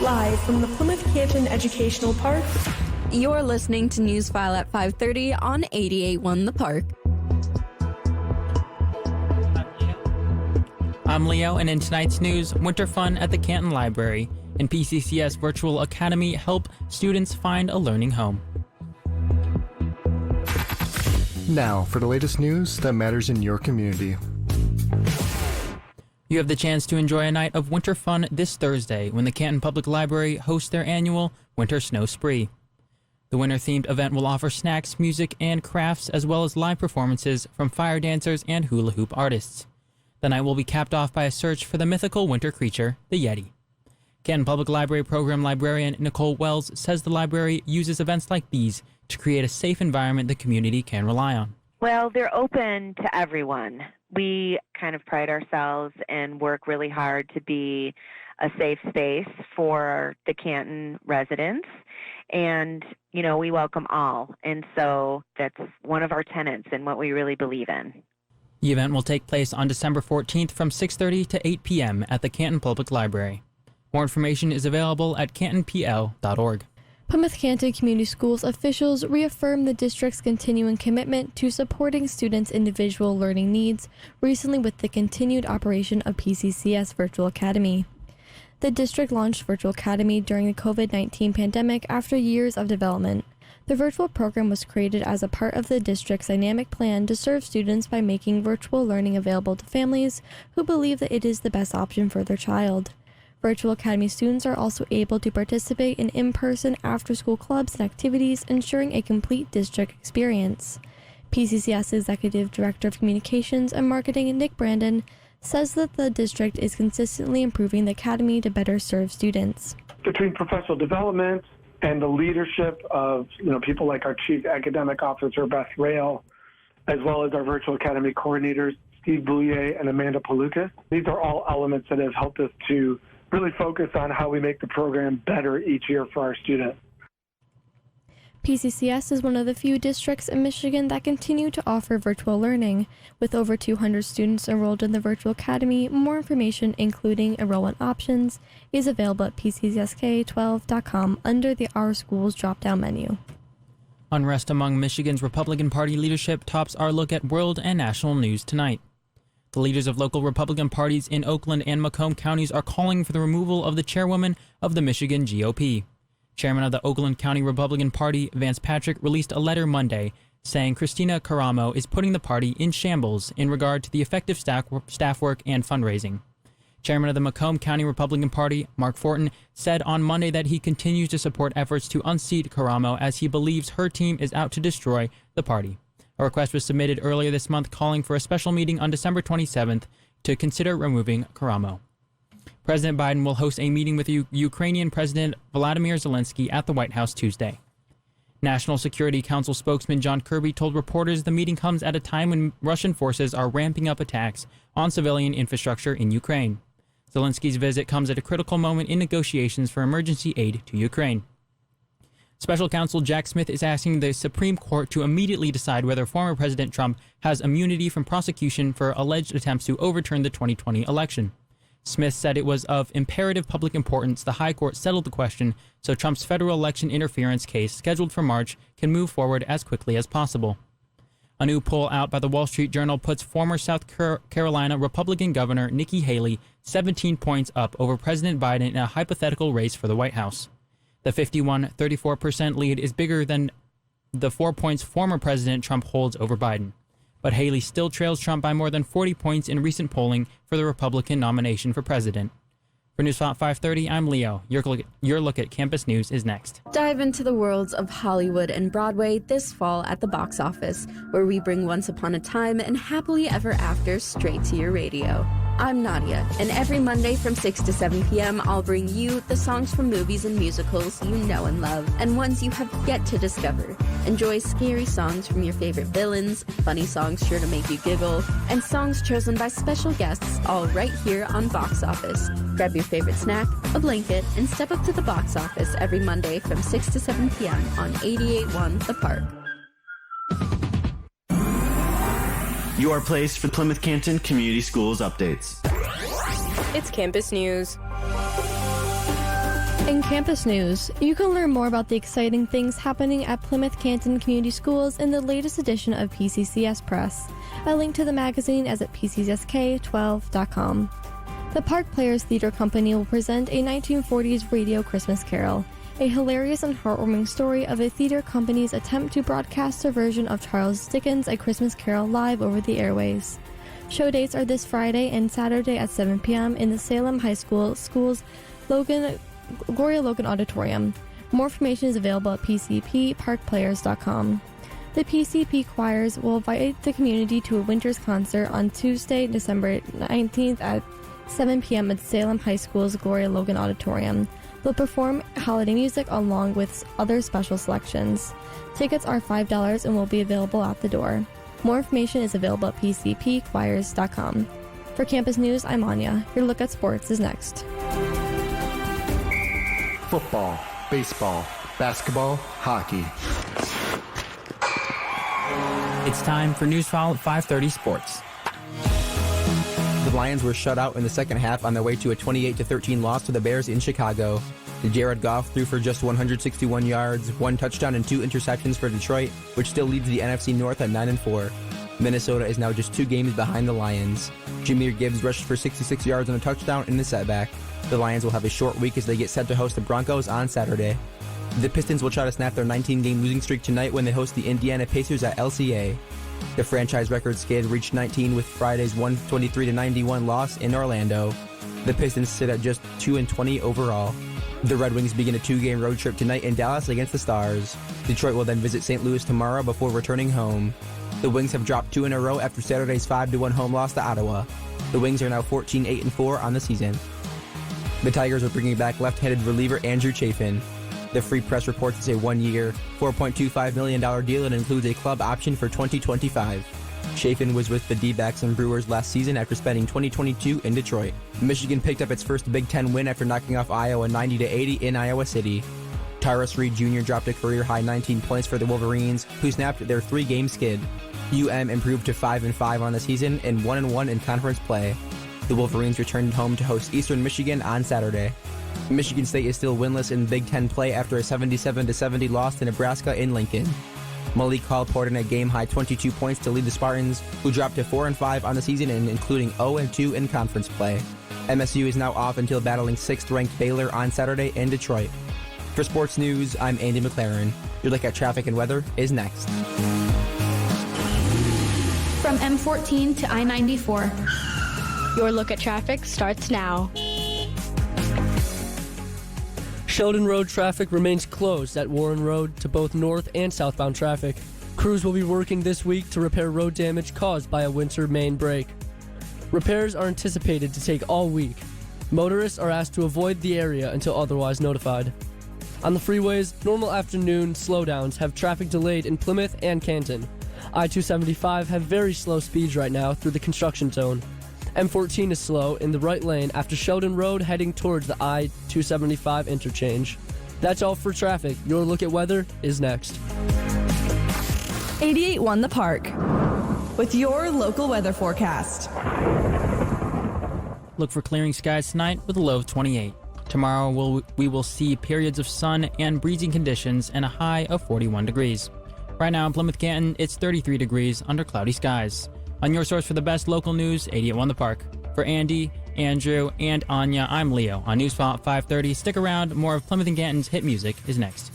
Live from the Plymouth Canton Educational Park. You're listening to Newsfile at 5:30 on 88.1 The Park. I'm Leo, and in tonight's news, winter fun at the Canton Library and P-CCS Virtual Academy help students find a learning home. Now, for the latest news that matters in your community. You have the chance to enjoy a night of winter fun this Thursday when the Canton Public Library hosts their annual Winter Snow Spree. The winter-themed event will offer snacks, music, and crafts, as well as live performances from fire dancers and hula hoop artists. The night will be capped off by a search for the mythical winter creature, the Yeti. Canton Public Library Program Librarian Nicole Wells says the library uses events like these to create a safe environment the community can rely on. Well, they're open to everyone. We kind of pride ourselves and work really hard to be a safe space for the Canton residents. And, you know, we welcome all. And so that's one of our tenets and what we really believe in. The event will take place on December 14th from 6:30 to 8 p.m. at the Canton Public Library. More information is available at cantonpl.org. Plymouth Canton Community Schools officials reaffirmed the district's continuing commitment to supporting students' individual learning needs, recently with the continued operation of P-CCS Virtual Academy. The district launched Virtual Academy during the COVID-19 pandemic after years of development. The virtual program was created as a part of the district's dynamic plan to serve students by making virtual learning available to families who believe that it is the best option for their child. Virtual Academy students are also able to participate in in-person after-school clubs and activities, ensuring a complete district experience. PCCS Executive Director of Communications and Marketing, Nick Brandon, says that the district is consistently improving the academy to better serve students. Between professional development and the leadership of people like our Chief Academic Officer, Beth Rail, as well as our Virtual Academy coordinators, Steve Boulier and Amanda Palukas, these are all elements that have helped us to really focus on how we make the program better each year for our students. PCCS is one of the few districts in Michigan that continue to offer virtual learning. With over 200 students enrolled in the Virtual Academy, more information, including enrollment options, is available at pccsk12.com under the Our Schools drop-down menu. Unrest among Michigan's Republican Party leadership tops our look at world and national news tonight. The leaders of local Republican parties in Oakland and Macomb counties are calling for the removal of the chairwoman of the Michigan GOP. Chairman of the Oakland County Republican Party, Vance Patrick, released a letter Monday saying Christina Caramo is putting the party in shambles in regard to the effective staff work and fundraising. Chairman of the Macomb County Republican Party, Mark Fortin, said on Monday that he continues to support efforts to unseat Caramo as he believes her team is out to destroy the party. A request was submitted earlier this month calling for a special meeting on December 27th to consider removing Caramo. President Biden will host a meeting with Ukrainian President Volodymyr Zelensky at the White House Tuesday. National Security Council spokesman John Kirby told reporters the meeting comes at a time when Russian forces are ramping up attacks on civilian infrastructure in Ukraine. Zelensky's visit comes at a critical moment in negotiations for emergency aid to Ukraine. Special counsel Jack Smith is asking the Supreme Court to immediately decide whether former President Trump has immunity from prosecution for alleged attempts to overturn the 2020 election. Smith said it was of imperative public importance the High Court settled the question so Trump's federal election interference case scheduled for March can move forward as quickly as possible. A new poll out by the Wall Street Journal puts former South Carolina Republican Governor Nikki Haley 17 points up over President Biden in a hypothetical race for the White House. The 51-34% lead is bigger than the 4 points former President Trump holds over Biden. But Haley still trails Trump by more than 40 points in recent polling for the Republican nomination for president. For Newsfile 530, I'm Leo. Your look at campus news is next. Dive into the worlds of Hollywood and Broadway this fall at the box office, where we bring Once Upon a Time and Happily Ever After straight to your radio. I'm Nadia, and every Monday from 6 to 7 p.m. I'll bring you the songs from movies and musicals you know and love, and ones you have yet to discover. Enjoy scary songs from your favorite villains, funny songs sure to make you giggle, and songs chosen by special guests, all right here on Box Office. Grab your favorite snack, a blanket, and step up to the box office every Monday from 6 to 7 p.m. on 88.1 The Park. Your place for Plymouth Canton Community Schools updates. It's campus news. In campus news, you can learn more about the exciting things happening at Plymouth Canton Community Schools in the latest edition of P-CCS Press. A link to the magazine is at pccsk12.com. The Park Players Theater Company will present a 1940s radio Christmas carol, a hilarious and heartwarming story of a theater company's attempt to broadcast a version of Charles Dickens' A Christmas Carol live over the airways. Show dates are this Friday and Saturday at 7 p.m. in the Salem High School's Gloria Logan Auditorium. More information is available at pcpparkplayers.com. The PCP choirs will invite the community to a winter's concert on Tuesday, December 19th at 7 p.m. at Salem High School's Gloria Logan Auditorium. They'll perform holiday music along with other special selections. Tickets are $5 and will be available at the door. More information is available at pcpchoirs.com. For Campus News, I'm Anya. Your look at sports is next. Football, baseball, basketball, hockey. It's time for Newsfile at 5:30 Sports. The Lions were shut out in the second half on their way to a 28-13 loss to the Bears in Chicago. Jared Goff threw for just 161 yards, 1 touchdown and 2 interceptions for Detroit, which still leads the NFC North at 9-4. Minnesota is now just 2 games behind the Lions. Jahmyr Gibbs rushed for 66 yards and a touchdown in the setback. The Lions will have a short week as they get set to host the Broncos on Saturday. The Pistons will try to snap their 19-game losing streak tonight when they host the Indiana Pacers at LCA. The franchise record skid reached 19 with Friday's 123-91 loss in Orlando. The Pistons sit at just 2-20 overall. The Red Wings begin a 2-game road trip tonight in Dallas against the Stars. Detroit will then visit St. Louis tomorrow before returning home. The Wings have dropped 2 in a row after Saturday's 5-1 home loss to Ottawa. The Wings are now 14-8-4 on the season. The Tigers are bringing back left-handed reliever Andrew Chafin. The Free Press reports it's a 1-year, $4.25 million deal and includes a club option for 2025. Chafin was with the D-backs and Brewers last season after spending 2022 in Detroit. Michigan picked up its first Big Ten win after knocking off Iowa 90-80 in Iowa City. Tyrus Reed Jr. dropped a career-high 19 points for the Wolverines, who snapped their 3-game skid. UM improved to 5-5 on the season and 1-1 in conference play. The Wolverines returned home to host Eastern Michigan on Saturday. Michigan State is still winless in Big Ten play after a 77-70 loss to Nebraska in Lincoln. Malik Hall poured in a game-high 22 points to lead the Spartans, who dropped to 4-5 on the season and including 0-2 in conference play. MSU is now off until battling 6th-ranked Baylor on Saturday in Detroit. For sports news, I'm Andy McLaren. Your look at traffic and weather is next. From M14 to I-94. Your look at traffic starts now. Sheldon Road traffic remains closed at Warren Road to both north and southbound traffic. Crews will be working this week to repair road damage caused by a winter main break. Repairs are anticipated to take all week. Motorists are asked to avoid the area until otherwise notified. On the freeways, normal afternoon slowdowns have traffic delayed in Plymouth and Canton. I-275 have very slow speeds right now through the construction zone. M14 is slow in the right lane after Sheldon Road heading towards the I-275 interchange. That's all for traffic. Your look at weather is next. 88.1 The Park with your local weather forecast. Look for clearing skies tonight with a low of 28. Tomorrow we will see periods of sun and breezy conditions and a high of 41 degrees. Right now in Plymouth Canton, it's 33 degrees under cloudy skies. On your source for the best local news, 88.1 The Park. For Andy, Andrew, and Anya, I'm Leo. On Newsfile at 5:30. Stick around. More of Plymouth and Canton's hit music is next.